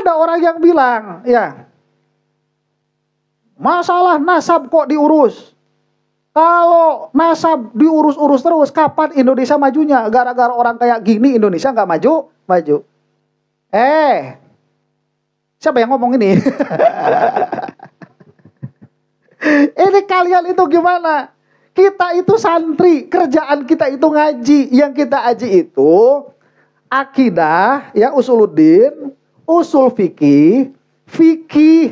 Ada orang yang bilang, ya, masalah nasab kok diurus. Kalau nasab diurus-urus terus, kapan Indonesia majunya? Gara-gara orang kayak gini Indonesia nggak maju. Siapa yang ngomong ini? Ini kalian itu gimana? Kita itu santri, kerjaan kita itu ngaji. Yang kita aji itu akidah, ya, usuluddin, usul fikih,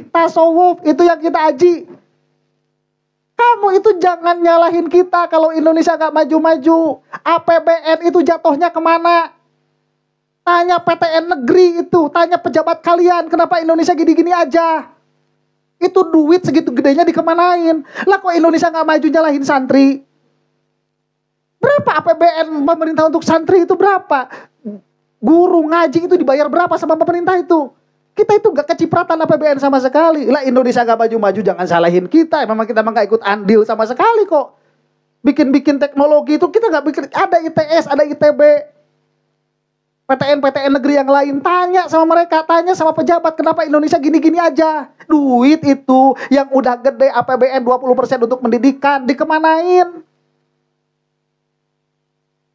tasawuf, itu yang kita aji. Kamu itu jangan nyalahin kita kalau Indonesia gak maju-maju. APBN itu jatuhnya kemana? Tanya PTN negeri itu, tanya pejabat kalian, kenapa Indonesia gini-gini aja? Itu duit segitu gedenya dikemanain? Lah kok Indonesia gak maju nyalahin santri? Berapa APBN pemerintah untuk santri itu berapa? Guru ngaji itu dibayar berapa sama pemerintah itu? Kita itu gak kecipratan APBN sama sekali. Lah Indonesia gak maju-maju, jangan salahin kita. Memang kita gak ikut andil sama sekali kok. Bikin-bikin teknologi itu kita gak bikin. Ada ITS, ada ITB, PTN negeri yang lain. Tanya sama mereka, tanya sama pejabat, kenapa Indonesia gini-gini aja? Duit itu yang udah gede APBN 20% untuk pendidikan dikemanain?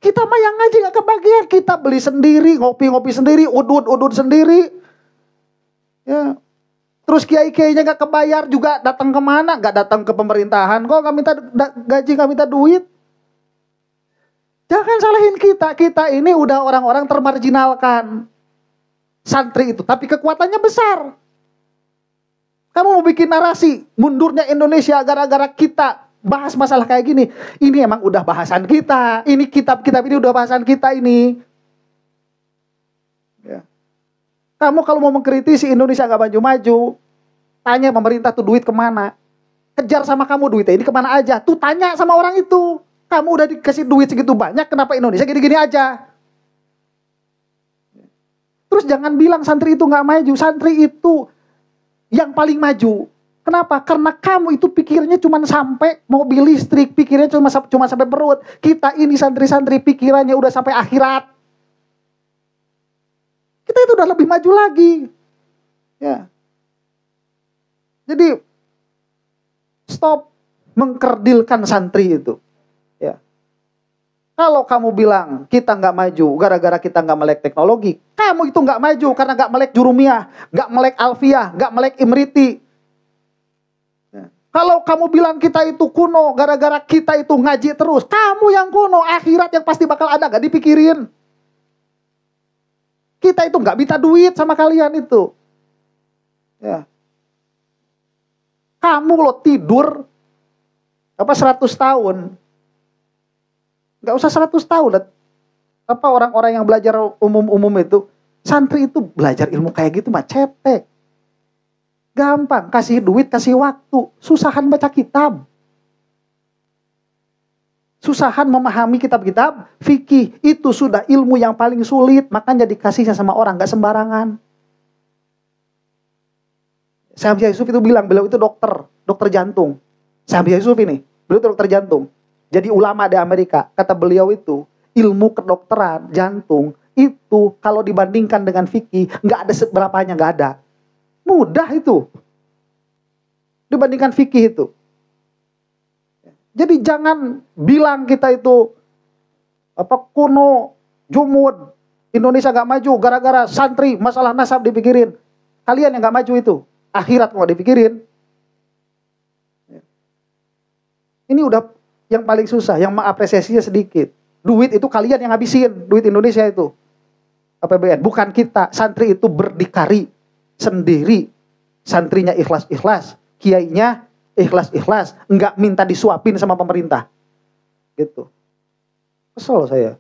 Kita mah yang ngaji gak kebagian. Kita beli sendiri, ngopi-ngopi sendiri, udud sendiri. Ya, terus kiai-kiainya gak kebayar juga, datang kemana? Gak datang ke pemerintahan kok, gak minta gaji, gak minta duit. Jangan salahin kita. Kita ini udah orang-orang termarginalkan, santri itu, tapi kekuatannya besar. Kamu mau bikin narasi mundurnya Indonesia gara-gara kita bahas masalah kayak gini. Ini emang udah bahasan kita. Ini kitab-kitab ini udah bahasan kita ini. Ya. Kamu kalau mau mengkritisi Indonesia gak maju-maju, tanya pemerintah tuh duit kemana? Kejar sama kamu duitnya ini kemana aja? Tuh tanya sama orang itu. Kamu udah dikasih duit segitu banyak, kenapa Indonesia gini-gini aja? Terus jangan bilang santri itu gak maju. Santri itu yang paling maju. Kenapa? Karena kamu itu pikirnya cuma sampai mobil listrik, pikirnya cuma sampai perut. Kita ini santri-santri pikirannya udah sampai akhirat. Kita itu udah lebih maju lagi. Ya. Jadi stop mengkerdilkan santri itu. Ya. Kalau kamu bilang kita nggak maju gara-gara kita nggak melek teknologi, kamu itu nggak maju karena nggak melek jurumiyah, nggak melek alfiyah, nggak melek imriti. Ya. Kalau kamu bilang kita itu kuno gara-gara kita itu ngaji terus, kamu yang kuno, akhirat yang pasti bakal ada nggak dipikirin. Kita itu nggak minta duit sama kalian itu. Ya. Kamu lo tidur 100 tahun. Nggak usah 100 tahun. Apa orang-orang yang belajar umum itu, santri itu belajar ilmu kayak gitu mah cetek. Gampang, kasih duit, kasih waktu. Susahan baca kitab. Susahan memahami kitab-kitab fikih, itu sudah ilmu yang paling sulit, makanya dikasihnya sama orang, gak sembarangan. Syekh Hamzah Yusuf itu bilang, beliau itu dokter jantung. Syekh Hamzah Yusuf ini, beliau itu dokter jantung. Jadi ulama di Amerika, kata beliau itu, ilmu kedokteran jantung, itu kalau dibandingkan dengan fikih, gak ada seberapanya, gak ada. Mudah itu, dibandingkan fikih itu. Jadi jangan bilang kita itu kuno, jumud, Indonesia gak maju gara-gara santri, masalah nasab dipikirin. Kalian yang gak maju itu, akhirat mau dipikirin. Ini udah yang paling susah, yang mengapresiasinya sedikit. Duit itu kalian yang habisin, duit Indonesia itu. APBN, bukan kita. Santri itu berdikari sendiri. Santrinya ikhlas-ikhlas, kiainya ikhlas-ikhlas, enggak minta disuapin sama pemerintah. Gitu. Kesel saya.